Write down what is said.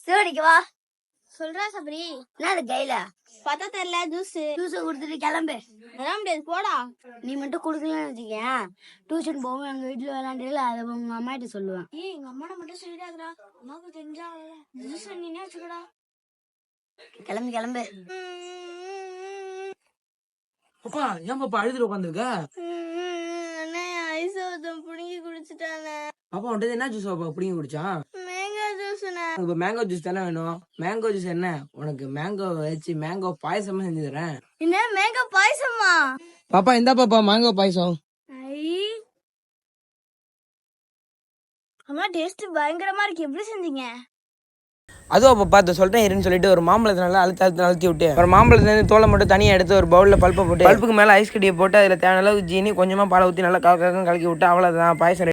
சிவடிக்கு வா. சொல்றா சபரி. என்ன கையில பார்த்தா தெரியல. ஜூஸ் கொடுத்துட்டு கிளம்பு. வர முடியாது போடா. நீ மட்டும் கொடுக்கலன்னு வச்சுக்கேன், டியூஷன் போவோம் எங்க வீட்டுல விளையாண்டுல அதை உங்க அம்மா கிட்ட சொல்லுவேன். எங்க அம்மா மட்டும் சொல்லிடாதடா, அம்மாவுக்கு தெரிஞ்சா ஜூஸ் நீனே வச்சுக்கடா. கிளம்பு கிளம்பு. அப்பா ஏன் பாப்பா அழுதுல உட்காந்துருக்க? ஐஸ் ஒருத்தன் புடுங்கி குடிச்சிட்டானே. பாப்பா உன்ட்டு என்ன ஜூஸ் பாப்பா புடிங்கி குடிச்சான்? மேங்கோ ஜூஸ்ண்ணே. இப்ப மேங்கோ ஜூஸ் தானே வேணும். மேங்கோ ஜூஸ் என்ன, உனக்கு மேங்கோ வச்சு மேங்கோ பாயசமா செஞ்சு தரேன். என்ன மேங்கோ பாயசமா? பாப்பா இந்தா பாப்பா மேங்கோ பாயசம். அம்மா டேஸ்ட் பயங்கரமா இருக்கு. எப்படி செஞ்சீங்க? அதுவும் அப்போ பார்த்து சொல்லிட்டேன் இருன்னு சொல்லிட்டு ஒரு மாம்பழத்தை நல்லா அழுத்தி விட்டு ஒரு மாம்பழத்துலேருந்து தோலை மட்டும் தனியாக எடுத்து ஒரு பவுலில் பல்ப்பை போட்டு பல்ப்புக்கு மேலே ஐஸ் கட்டியை போட்டு அதில் தேவையான அளவு ஜீனி கொஞ்சமாக பாலை ஊற்றி நல்லா கலக்கி விட்டு அவ்வளோதான் பாயசம்.